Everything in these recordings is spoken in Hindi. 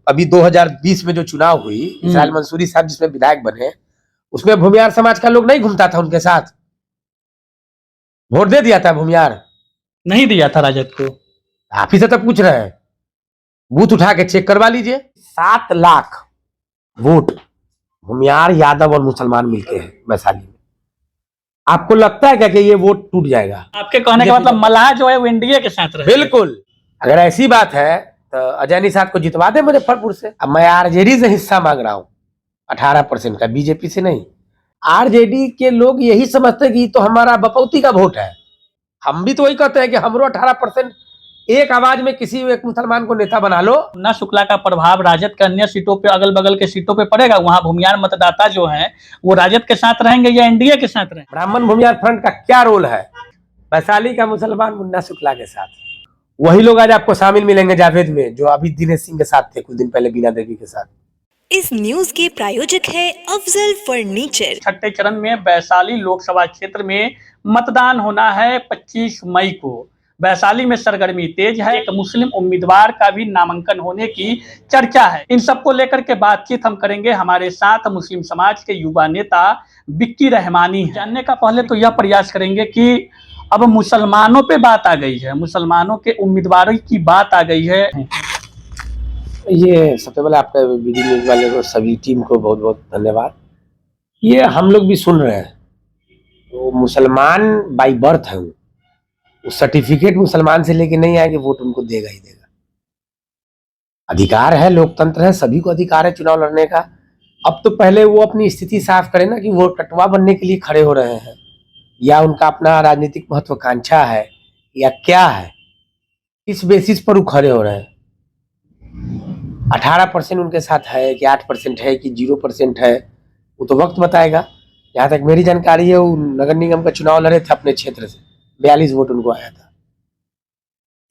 अभी 2020 में जो चुनाव हुई, इसराइल मंसूरी साहब जिसमें विधायक बने, उसमें भूमियार समाज का लोग नहीं घूमता था उनके साथ? वोट दे दिया था भूमियार? नहीं दिया था राजद को। आप ही से तो पूछ रहे हैं, बूथ उठा के चेक करवा लीजिए। 7 लाख वोट भूमियार, यादव और मुसलमान मिलके हैं वैशाली में। आपको लगता है क्या कि ये वोट टूट जाएगा? आपके कहने का मतलब मल्लाह जो है वो एनडीए के साथ रहे? बिल्कुल। अगर ऐसी बात है तो अजय निषाद को जितवा दे मुजफ्फरपुर से। अब मैं आरजेडी से हिस्सा मांग रहा हूँ 18% का, बीजेपी से नहीं। आरजेडी के लोग यही समझते हैं कि तो हमारा बपौती का वोट है। हम भी तो वही कहते हैं कि हमरो 18% एक आवाज में किसी एक मुसलमान को नेता बना लो। मुन्ना शुक्ला का प्रभाव राजद के अन्य सीटों पे, अगल बगल के सीटों पे पड़ेगा? वहां भूमियार मतदाता जो हैं वो राजद के साथ रहेंगे या एनडीए के साथ रहेंगे? ब्राह्मण भूमियार फ्रंट का क्या रोल है वैशाली का मुसलमान मुन्ना शुक्ला के साथ? वही लोग आज आपको शामिल मिलेंगे जावेद में, जो अभी दिनेश सिंह के साथ थे कुछ दिन पहले, बीना देवी के साथ। इस न्यूज के प्रायोजक है अफजल फर्नीचर। छठे चरण में वैशाली लोकसभा क्षेत्र में मतदान होना है 25 मई को। वैशाली में सरगर्मी तेज है। एक मुस्लिम उम्मीदवार का भी नामांकन होने की चर्चा है। इन सबको लेकर के बातचीत हम करेंगे। हमारे साथ मुस्लिम समाज के युवा नेता बिक्की रहमानी हैं। जानने का पहले तो यह प्रयास करेंगे कि अब मुसलमानों पे बात आ गई है, मुसलमानों के उम्मीदवारों की बात आ गई है। ये सबसे पहले आपका बीडी न्यूज वाले को, सभी टीम को बहुत बहुत धन्यवाद। ये हम लोग भी सुन रहे हैं, तो मुसलमान बाई बर्थ है, वो सर्टिफिकेट मुसलमान से लेके नहीं आएंगे, वोट उनको देगा ही देगा। अधिकार है, लोकतंत्र है, सभी को अधिकार है चुनाव लड़ने का। अब तो पहले वो अपनी स्थिति साफ करें ना कि वो टटवा बनने के लिए खड़े हो रहे हैं या उनका अपना राजनीतिक महत्वाकांक्षा है या क्या है, इस बेसिस पर वो खड़े हो रहे हैं। 18% उनके साथ है कि 8% है कि 0% है, वो तो वक्त बताएगा। जहाँ तक मेरी जानकारी है, वो नगर निगम का चुनाव लड़े थे अपने क्षेत्र से, 42 वोट उनको आया था।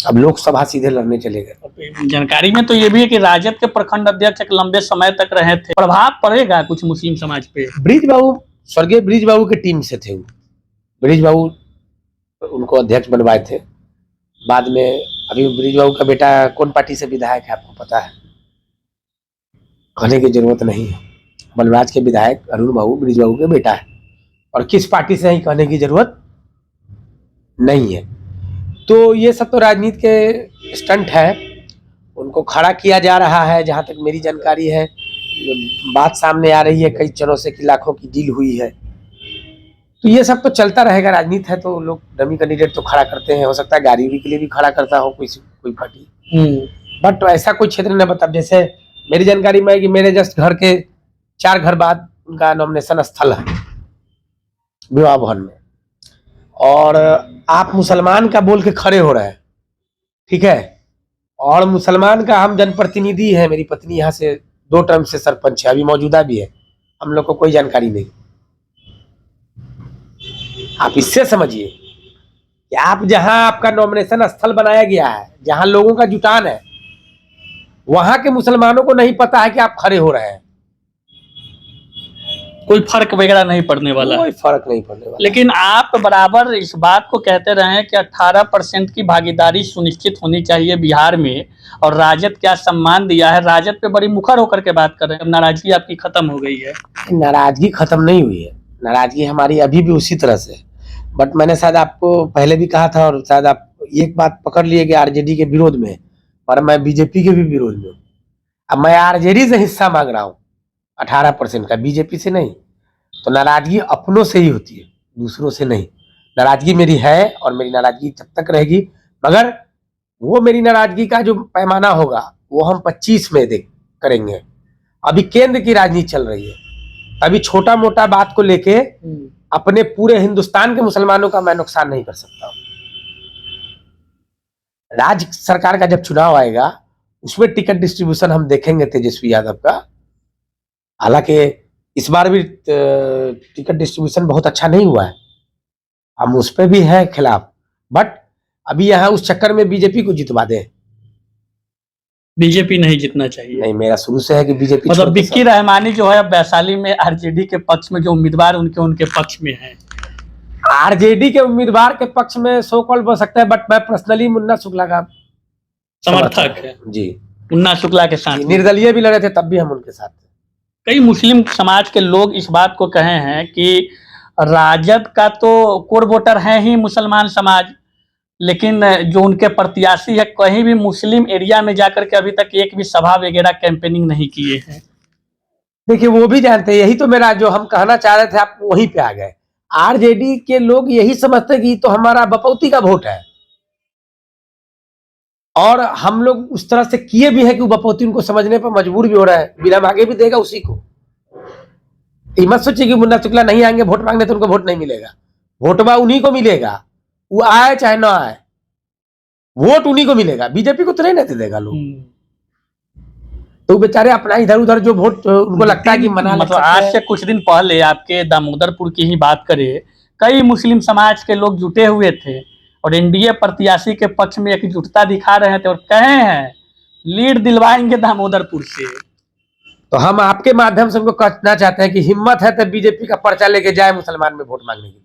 अब लोकसभा सीधे लड़ने चले गए। जानकारी में तो ये भी है कि राजद के प्रखंड अध्यक्ष एक लंबे समय तक रहे थे। प्रभाव पड़ेगा कुछ मुस्लिम समाज पे? ब्रिज बाबू, स्वर्गीय ब्रिज बाबू के टीम से थे वो। ब्रिज बाबू उनको अध्यक्ष बनवाए थे। बाद में अभी ब्रिज बाबू का बेटा कौन पार्टी से विधायक है आपको पता है? कहने की जरूरत नहीं है। बलराज के विधायक अरुण बाबू ब्रिज बाबू के बेटा है, और किस पार्टी से ही कहने की जरूरत नहीं है। तो ये सब तो राजनीति के स्टंट है, उनको खड़ा किया जा रहा है। जहाँ तक मेरी जानकारी है, बात सामने आ रही है कई चरों से कि लाखों की डील हुई है। तो ये सब तो चलता रहेगा, राजनीति है तो लोग डमी कैंडिडेट तो खड़ा करते हैं। हो सकता है गाड़ी के लिए भी खड़ा करता हो कोई पार्टी, बट ऐसा कोई क्षेत्र न बता। जैसे मेरी जानकारी में है कि मेरे जस्ट घर के 4 घर बाद उनका नॉमिनेशन स्थल है विवाह भवन में, और आप मुसलमान का बोल के खड़े हो रहे हैं, ठीक है? और मुसलमान का हम जनप्रतिनिधि है, मेरी पत्नी यहाँ से 2 टर्म से सरपंच है, अभी मौजूदा भी है, हम लोग को कोई जानकारी नहीं। आप इससे समझिए कि आप जहां आपका नॉमिनेशन स्थल बनाया गया है, जहां लोगों का जुटान है, वहां के मुसलमानों को नहीं पता है कि आप खड़े हो रहे हैं। कोई फर्क वगैरह नहीं पड़ने वाला, कोई फर्क नहीं पड़ने वाला। लेकिन आप बराबर इस बात को कहते रहे हैं कि 18% की भागीदारी सुनिश्चित होनी चाहिए बिहार में, और राजद क्या सम्मान दिया है। राजद पे बड़ी मुखर होकर के बात कर रहे हैं। नाराजगी आपकी खत्म हो गई है? नाराजगी खत्म नहीं हुई है, नाराजगी हमारी अभी भी उसी तरह से। बट मैंने शायद आपको पहले भी कहा था, और शायद आप एक बात पकड़ लिए कि आरजेडी के विरोध में, और मैं बीजेपी के भी विरोध में हूँ। अब मैं आरजेडी से हिस्सा मांग रहा हूँ 18% का, बीजेपी से नहीं। तो नाराजगी अपनों से ही होती है, दूसरों से नहीं। नाराजगी मेरी है और मेरी नाराजगी जब तक रहेगी, मगर वो मेरी नाराजगी का जो पैमाना होगा वो हम 25 में करेंगे। अभी केंद्र की राजनीति चल रही है, अभी छोटा मोटा बात को लेके अपने पूरे हिंदुस्तान के मुसलमानों का मैं नुकसान नहीं कर सकता हूँ। राज्य सरकार का जब चुनाव आएगा उसमें टिकट डिस्ट्रीब्यूशन हम देखेंगे तेजस्वी यादव का। हालांकि इस बार भी टिकट डिस्ट्रीब्यूशन बहुत अच्छा नहीं हुआ है, हम उस पर भी हैं खिलाफ, बट अभी यहाँ उस चक्कर में बीजेपी को जितवा दें। बीजेपी नहीं जीतना चाहिए? नहीं, मेरा शुरू से है कि बीजेपी, मतलब बिक्की रहमानी जो है वैशाली में आरजेडी के पक्ष में, जो उम्मीदवार उनके पक्ष में है। आरजेडी के उम्मीदवार के पक्ष में सो कॉल्ड बोल सकते हैं, बट मैं पर्सनली मुन्ना शुक्ला का समर्थक है जी। मुन्ना शुक्ला के साथ में। निर्दलीय भी लड़े थे तब भी हम उनके साथ थे। कई मुस्लिम समाज के लोग इस बात को कहे हैं कि राजद का तो कोर वोटर है ही मुसलमान समाज, लेकिन जो उनके प्रत्याशी है कहीं भी मुस्लिम एरिया में जाकर के अभी तक एक भी सभा वगैरह कैंपेनिंग नहीं किए हैं। देखिए वो भी जानते हैं, यही तो मेरा जो हम कहना चाह रहे थे आप वहीं पे आ गए। आरजेडी के लोग यही समझते हैं कि तो हमारा बपौती का वोट है, और हम लोग उस तरह से किए भी है कि वो बपौती उनको समझने पर मजबूर भी हो रहा है, बिना मांगे भी देगा उसी को। ये मत सोचिए कि मुन्ना शुक्ला नहीं आएंगे वोट मांगने तो उनको वोट नहीं मिलेगा, वोटवा उन्हीं को मिलेगा, वो आए चाहे ना आए, वोट उन्हीं को मिलेगा, बीजेपी को तो नहीं रहते देगा लोग। तो बेचारे अपना इधर उधर जो वोट उनको लगता है कि मना मतलब आज से कुछ दिन पहले आपके दामोदरपुर की ही बात करें, कई मुस्लिम समाज के लोग जुटे हुए थे और एनडीए प्रत्याशी के पक्ष में एकजुटता दिखा रहे थे और कहे हैं लीड दिलवाएंगे दामोदरपुर से। तो हम आपके माध्यम से उनको कहना चाहते हैं कि हिम्मत है तो बीजेपी का पर्चा लेके जाए मुसलमान में वोट मांगने के लिए।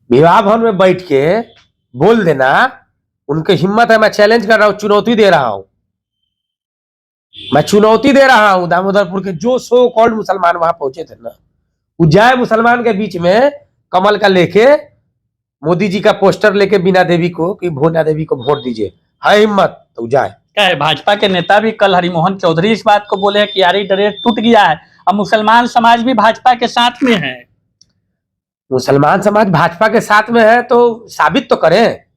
विवाह भवन में बैठ के बोल देना, उनकी हिम्मत है, मैं चैलेंज कर रहा हूं, चुनौती दे रहा हूं, मैं चुनौती दे रहा हूं दामोदरपुर के जो सो कॉल्ड मुसलमान वहां पहुंचे थे ना, वो जाए मुसलमान के बीच में कमल का लेके, मोदी जी का पोस्टर लेके बीना देवी को कि भोना देवी को वोट दीजिए, है हिम्मत तो जाए। क्या है, भाजपा के नेता भी कल हरिमोहन चौधरी इस बात को बोले कि यारी डरे टूट गया है, अब मुसलमान समाज भी भाजपा के साथ में है। मुसलमान समाज भाजपा के साथ में है तो साबित तो करें।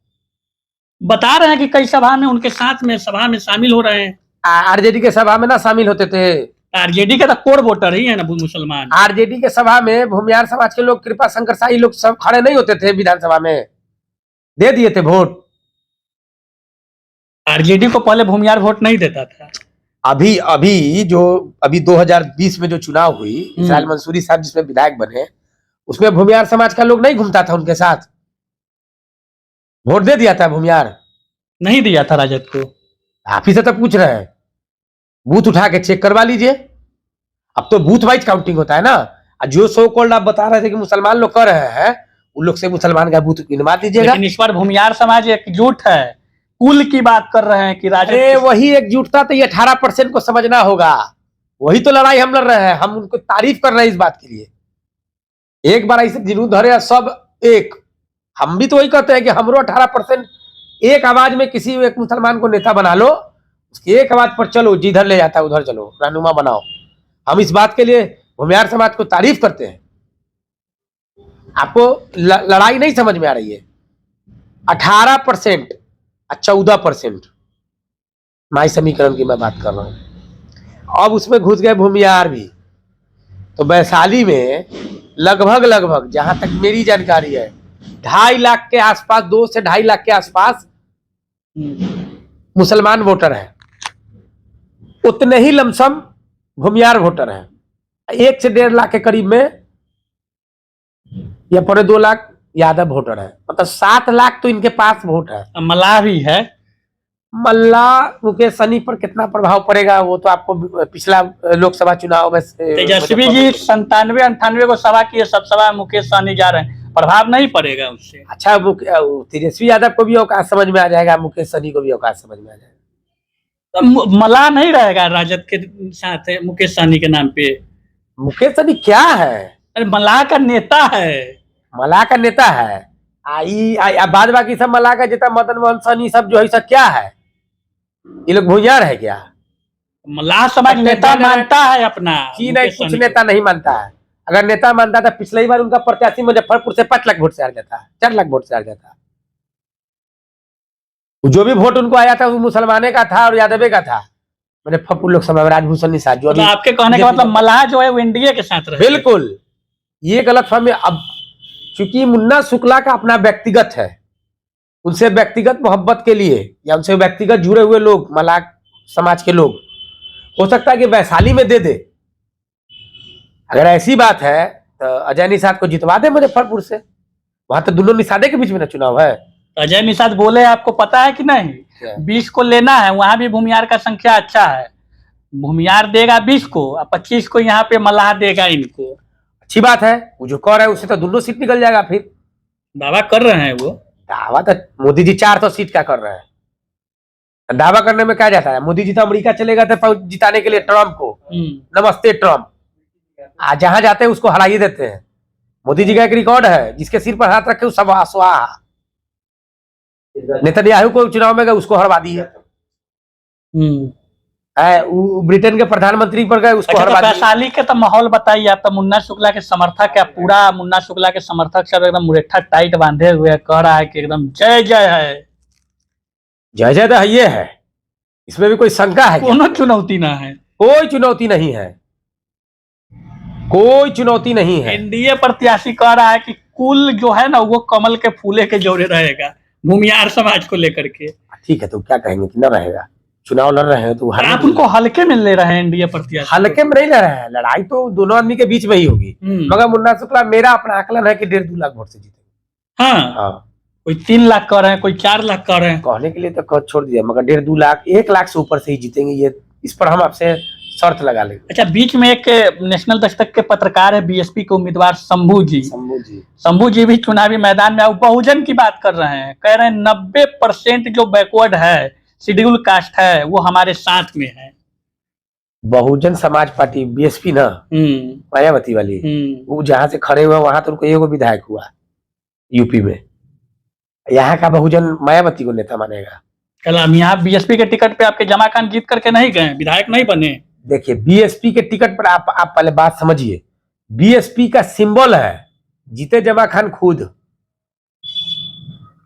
बता रहे हैं कि कई सभा में उनके साथ में सभा में शामिल हो रहे हैं। आरजेडी के सभा में ना शामिल होते थे, आरजेडी का तो कोर वोटर ही है ना मुसलमान। आरजेडी के सभा में भूमियार समाज के लोग, कृपा शंकर शाही लोग सब खड़े नहीं होते थे विधानसभा में, दे दिए थे वोट। आरजेडी को पहले भूमियार वोट नहीं देता था। अभी 2020 में जो चुनाव हुई, इसराइल मंसूरी साहब जिसमें विधायक बने, उसमें भूमियार समाज का लोग नहीं घूमता था उनके साथ, वोट दे दिया था। भूमियार नहीं दिया था राजद को। आप ही से तो पूछ रहे हैं, बूथ उठा के चेक करवा लीजिए। अब तो बूथ वाइज काउंटिंग होता है ना, जो सो कॉल्ड आप बता रहे थे कि मुसलमान लोग कर रहे हैं, उन लोग से मुसलमान का बूथ गिनवा दीजिएगा। लेकिन इस बार भूमियार समाज एकजुट है, कुल की बात कर रहे हैं कि राजद वही एकजुटता तो ये 18% को समझना होगा, वही तो लड़ाई हम लड़ रहे हैं। हम उनको तारीफ कर रहे हैं इस बात के लिए। एक बार ऐसे जिन्हों धरे सब एक, हम भी तो वही कहते हैं कि हमरो 18% एक आवाज में किसी एक मुसलमान को नेता बना लो, उसकी एक आवाज पर चलो, जिधर ले जाता है उधर चलो, रहनुमा बनाओ। हम इस बात के लिए भूमियार समाज को तारीफ करते हैं। आपको लड़ाई नहीं समझ में आ रही है। 18% और 14% माई समीकरण की मैं बात कर रहा हूं। अब उसमें घुस गए भूमियार भी, तो वैशाली में लगभग जहां तक मेरी जानकारी है 2.5 लाख के आसपास, 2 से 2.5 लाख के आसपास मुसलमान वोटर हैं, उतने ही लमसम भूमियार वोटर हैं। 1 से 1.5 लाख के करीब में या 2.25 लाख यादव वोटर है, मतलब 7 लाख तो इनके पास वोट है। मल्लाह भी है। मल्ला मुकेश सहनी पर कितना प्रभाव पड़ेगा वो तो आपको पिछला लोकसभा चुनाव में तेजस्वी जी 97-98 को सभा किए, सब सभा मुकेश सहनी जा रहे हैं, प्रभाव नहीं पड़ेगा उससे। अच्छा, तेजस्वी यादव को भी औकात समझ में आ जाएगा, मुकेश सहनी को भी औकात समझ में आ जाएगा। तो मल्लाह नहीं रहेगा राजद के साथ मुकेश सहनी के नाम पे। मुकेश सहनी क्या है? अरे मल्लाह का नेता है। मल्लाह का नेता है। बाद बाकी सब मल्लाह का जेता मदन मोहन सहनी सब जो है सब क्या है? ये लोग भूमियार है क्या? मल्लाह समाज नेता मानता है अपना जी नहीं, कुछ नेता नहीं मानता है। अगर नेता मानता था पिछली बार उनका प्रत्याशी मुजफ्फरपुर से 5 लाख वोट से हार जाता, 4 लाख वोट से हार जाता। जो भी वोट उनको आया था वो मुसलमाने का था और यादवे का था। मुजफ्फरपुर लोकसभा में राजभूषण निषाद जो तो आपके कहने का मतलब मल्लाह जो है वो एनडीए के साथ रहे। बिल्कुल, ये गलत फहमी। अब चूंकि मुन्ना शुक्ला का अपना व्यक्तिगत है, उनसे व्यक्तिगत मोहब्बत के लिए या उनसे व्यक्तिगत जुड़े हुए लोग, मल्लाह समाज के लोग, हो सकता है कि वैशाली में दे दे। अगर ऐसी बात है तो अजय निषाद को जितवा दे मुजफ्फरपुर से, वहां तो दोनों निषादे के बीच में ना चुनाव है। अजय निषाद बोले आपको पता है कि नहीं, 20 को लेना है, वहां भी भूमियार का संख्या अच्छा है, भूमियार देगा 20 को और 25 को यहाँ पे मल्लाह देगा इनको। अच्छी बात है, वो जो कर रहा है उससे तो दोनों सीट निकल जाएगा। फिर दावा कर रहे हैं वो, दावा तो मोदी जी 400 सीट का कर रहे हैं। दावा करने में क्या जाता है, मोदी जी तो अमेरिका चलेगा तो जिताने के लिए ट्रम्प को, नमस्ते ट्रम्प, आज जहां जाते हैं उसको हरा ही देते हैं। मोदी जी का एक रिकॉर्ड है, जिसके सिर पर हाथ रखे उस सब स्वाहा। नेतन्याहू को चुनाव में गए, उसको हरवा दिए। ब्रिटेन के प्रधानमंत्री पर गए, उसको हरवा दिए। वैशाली के तो माहौल बताइए आप। तो मुन्ना शुक्ला के समर्थक है, पूरा मुन्ना शुक्ला के समर्थक सब एकदम मुरेठा टाइट बांधे हुए कह रहा है कि एकदम जय जय है। जय जय तो ये है, इसमें भी कोई शंका है? कोनो चुनौती ना है, कोई चुनौती नहीं है, कोई चुनौती नहीं है। एनडीए प्रत्याशी कह रहा है कि कुल जो है ना वो कमल के फूले के जोड़े रहेगा भूमियार समाज को लेकर के। ठीक है, तो क्या कहेंगे कि न रहेगा? चुनाव लड़ रहे हैं तो आप उनको हल्के में ले रहे हैं एनडीए प्रत्याशी? हल्के में नहीं ले रहे हैं, लड़ाई तो दोनों आदमी के बीच में ही होगी। मगर मुन्ना शुक्ला, मेरा अपना आकलन है कि 1.5-2 लाख वोट से जीतेंगे। हाँ, कोई 3 लाख कह रहे हैं, कोई 4 लाख कह रहे हैं। कहने के लिए तो छोड़ दिया, मगर 1.5-2 लाख, 1 लाख से ऊपर से ही जीतेंगे, ये इस पर हम आपसे शर्त लगा लेंगे। अच्छा, बीच में एक नेशनल दस्तक के पत्रकार है, बीएसपी के उम्मीदवार शंभू जी भी चुनावी मैदान में बहुजन की बात कर रहे हैं। कह रहे हैं 90% जो बैकवर्ड है, शेड्यूल कास्ट है, वो हमारे साथ में है। बहुजन समाज पार्टी बीएसपी ना, मायावती वाली, वो जहां से खड़े हुए वहां तो उनको एगो विधायक हुआ यूपी में। यहाँ का बहुजन मायावती को नेता मानेगा? कल हम यहाँ बीएसपी के टिकट पे आपके जमा खान जीत करके नहीं गए, विधायक नहीं बने। देखिए, बीएसपी के टिकट पर आप पहले बात समझिए, बीएसपी का सिंबल है जीते जमा खान खुद।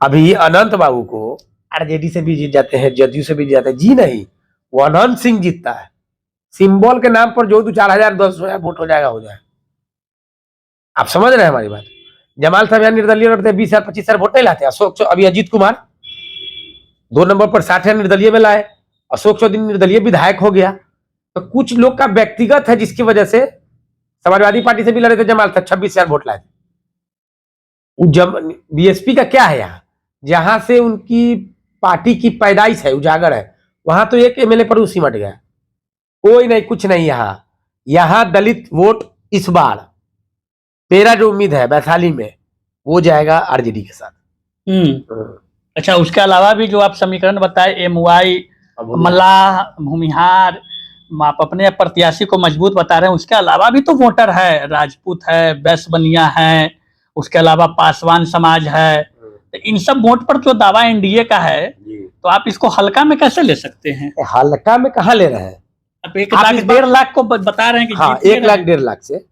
अभी अनंत बाबू को आरजेडी से भी जीत जाते हैं, जदयू से भी जीत जाते हैं, जी नहीं, वो अनंत सिंह जीतता है। सिंबल के नाम पर जो 4,000 10,000 वोट हो जाएगा, हो जाए। आप समझ रहे हैं हमारी बात? जमाल साहब यहाँ निर्दलीय लड़ते 20,000 25,000 वोट नहीं लाते। अशोक अभी अजीत कुमार 2 नंबर पर 60,000 निर्दलीय में लाए, अशोक चौधरी निर्दलीय विधायक हो गया। तो कुछ लोग का व्यक्तिगत है, जिसकी वजह से समाजवादी पार्टी से भी लड़े थे जमाल साहब, 26,000 वोट लाए थे। बीएसपी का क्या है, यहाँ जहां से उनकी पार्टी की पैदाइश है, उजागर है, वहां तो एक एमएलए पर सिमट गया, कोई नहीं, कुछ नहीं। यहाँ दलित वोट इस बार मेरा जो उम्मीद है वैशाली में, वो जाएगा आरजेडी के साथ। अच्छा, उसके अलावा भी जो आप समीकरण बताए, एमवाई, मल्लाह, भूमिहार, आप अपने प्रत्याशी को मजबूत बता रहे हैं, उसके अलावा भी तो वोटर है, राजपूत है, बैस बनिया है, उसके अलावा पासवान समाज है। तो इन सब वोट पर जो दावा एनडीए का है, तो आप इसको हल्का में कैसे ले सकते हैं? हल्का में कहाँ ले रहे हैं? आप 1,00,000 लाख को बता रहे हैं कि हाँ, 1,00,000 से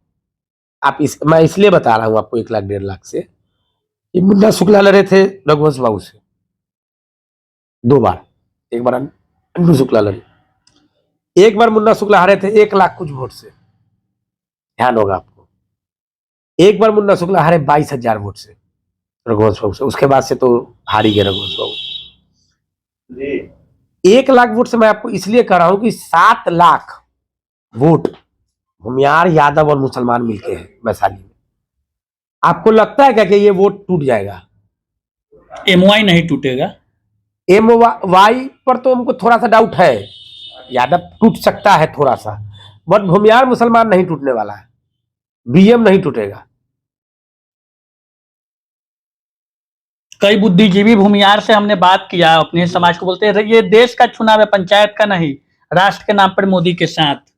आप मैं इसलिए बता रहा हूँ आपको 1,00,000 से, कि मुन्ना शुक्ला लड़े थे रघुवंश बाबू से 2 बार, एक बार अन्नू शुक्ला लड़े, एक बार मुन्ना शुक्ला हारे थे 1 लाख कुछ वोट से, ध्यान होगा आपको। एक बार मुन्ना शुक्ला हारे 22,000 वोट से रघुवंश बाबू से, उसके बाद से तो हारी गए रघुवंश बाबू। 1 लाख वोट से मैं आपको इसलिए कह रहा हूं कि 7 लाख वोट भूमियार, यादव और मुसलमान मिलके हैं वैशाली में। आपको लगता है क्या कि ये वोट टूट जाएगा? एमवाई नहीं टूटेगा। एमवाई पर तो हमको थोड़ा सा डाउट है, यादव टूट सकता है थोड़ा सा, बट भूमियार मुसलमान नहीं टूटने वाला है, बीएम नहीं टूटेगा। कई बुद्धिजीवी भूमियार से हमने बात किया, अपने समाज को बोलते हैं ये देश का चुनाव है, पंचायत का नहीं, राष्ट्र के नाम पर मोदी के साथ।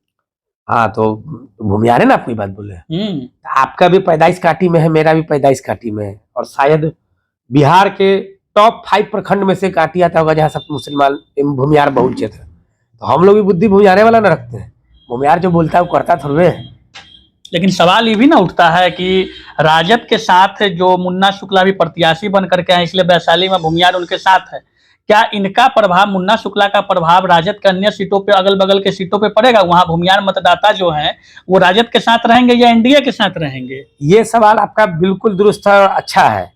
हाँ, तो भूमियार है ना, आपको बात बोले। आपका भी पैदाइश काटी में है, मेरा भी पैदाइश काटी में है, और शायद बिहार के टॉप 5 प्रखंड में से काटी आता होगा जहाँ सब मुसलमान भूमियार बहुल क्षेत्र। तो हम लोग भी बुद्धि भूमियारे वाला ना रखते हैं, भूमियार जो बोलता है वो करता थोड़े है। लेकिन सवाल ये भी ना उठता है कि राजद के साथ जो मुन्ना शुक्ला भी प्रत्याशी बन करके आए, इसलिए वैशाली में भूमियार उनके साथ है, क्या इनका प्रभाव, मुन्ना शुक्ला का प्रभाव राजद के अन्य सीटों पे, अगल बगल के सीटों पे पड़ेगा? वहां भूमियार मतदाता जो हैं वो राजद के साथ रहेंगे या एनडीए के साथ रहेंगे? ये सवाल आपका बिल्कुल दुरुस्त और अच्छा है।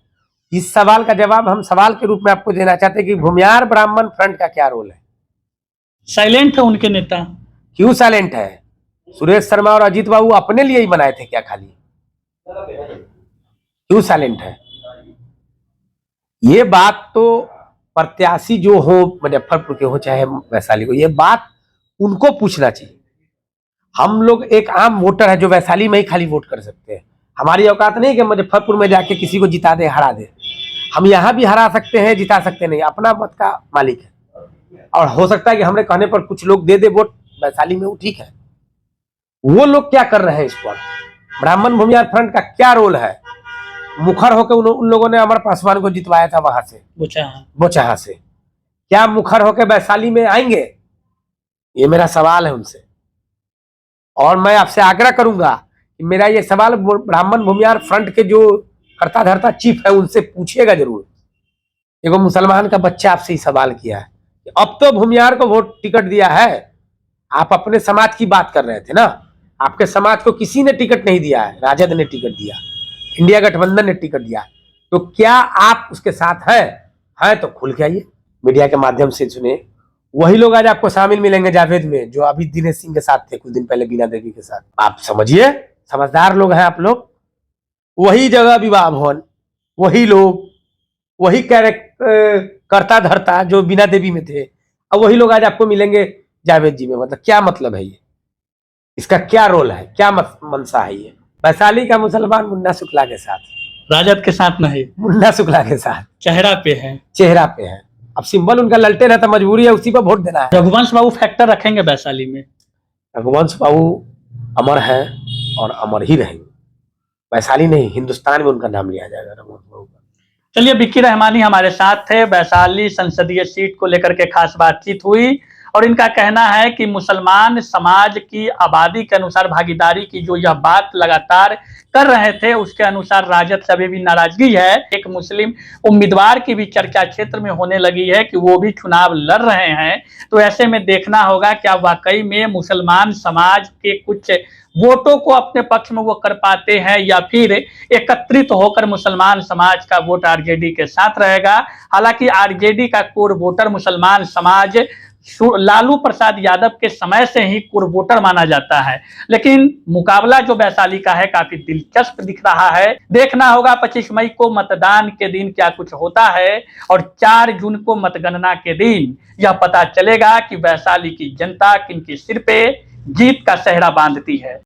इस सवाल का जवाब हम सवाल के रूप में आपको देना चाहते हैं कि भूमियार ब्राह्मण फ्रंट का क्या रोल है? साइलेंट है उनके नेता। क्यों साइलेंट है? सुरेश शर्मा और अजीत बाबू अपने लिए ही बनाए थे क्या खाली? क्यों साइलेंट है? ये बात तो प्रत्याशी जो हो मुजफ्फरपुर के हो चाहे वैशाली को, ये बात उनको पूछना चाहिए। हम लोग एक आम वोटर है जो वैशाली में ही खाली वोट कर सकते हैं। हमारी औकात नहीं कि मुजफ्फरपुर में जाके किसी को जिता दे, हरा दे। हम यहाँ भी हरा सकते हैं, जिता सकते नहीं, अपना मत का मालिक है। और हो सकता है कि हमरे कहने पर कुछ लोग दे दे वोट वैशाली में, वो ठीक है। वो लोग क्या कर रहे हैं इस पर? ब्राह्मण भूमिहार फ्रंट का क्या रोल है? मुखर होकर उन लोगों ने अमर पासवान को जितवाया था वहां से, बोचहा से। क्या मुखर होकर वैशाली में आएंगे? ये मेरा सवाल है उनसे। और मैं आपसे आग्रह करूंगा कि मेरा ये सवाल ब्राह्मण भूमिहार फ्रंट के जो कर्ता धर्ता चीफ है उनसे पूछिएगा जरूर। एगो मुसलमान का बच्चा आपसे ही सवाल किया है कि अब तो भूमिहार को वोट टिकट दिया है, आप अपने समाज की बात कर रहे थे ना, आपके समाज को किसी ने टिकट नहीं दिया है, राजद ने टिकट दिया, इंडिया गठबंधन ने टिकट दिया, तो क्या आप उसके साथ हैं तो खुल के आइए, मीडिया के माध्यम से सुने। वही लोग आज आपको शामिल मिलेंगे जावेद में जो अभी दिनेश सिंह के साथ थे कुछ दिन पहले, बीना देवी के साथ। आप समझिए, समझदार लोग हैं आप लोग। वही जगह विवाह भवन, वही लोग, वही करता धरता जो बीना देवी में थे, अब वही लोग आज आपको मिलेंगे जावेद जी में। मतलब क्या मतलब है ये? इसका क्या रोल है, क्या मंशा है ये? वैशाली का मुसलमान मुन्ना शुक्ला के साथ, राजद के साथ नहीं, मुन्ना शुक्ला के साथ चेहरा पे है। अब सिंबल उनका ललटेन है तो मजबूरी है उसी पर वोट देना है। रघुवंश बाबू फैक्टर रखेंगे वैशाली में? रघुवंश बाबू अमर है और अमर ही रहेंगे। वैशाली नहीं, हिंदुस्तान में उनका नाम लिया जाएगा रघुवंश बाबू का। चलिए, विक्की रहमानी हमारे साथ थे। वैशाली संसदीय सीट को लेकर के खास बातचीत हुई और इनका कहना है कि मुसलमान समाज की आबादी के अनुसार भागीदारी की जो यह बात लगातार कर रहे थे उसके अनुसार राजद से अभी भी नाराजगी है। एक मुस्लिम उम्मीदवार की भी चर्चा क्षेत्र में होने लगी है कि वो भी चुनाव लड़ रहे हैं। तो ऐसे में देखना होगा क्या वाकई में मुसलमान समाज के कुछ वोटों को अपने पक्ष में वो कर पाते हैं या फिर एकत्रित होकर मुसलमान समाज का वोट आरजेडी के साथ रहेगा। हालांकि आरजेडी का कोर वोटर मुसलमान समाज लालू प्रसाद यादव के समय से ही कोर वोटर माना जाता है, लेकिन मुकाबला जो वैशाली का है काफी दिलचस्प दिख रहा है। देखना होगा 25 मई को मतदान के दिन क्या कुछ होता है और 4 जून को मतगणना के दिन यह पता चलेगा कि वैशाली की जनता किनके सिर पे जीत का सेहरा बांधती है।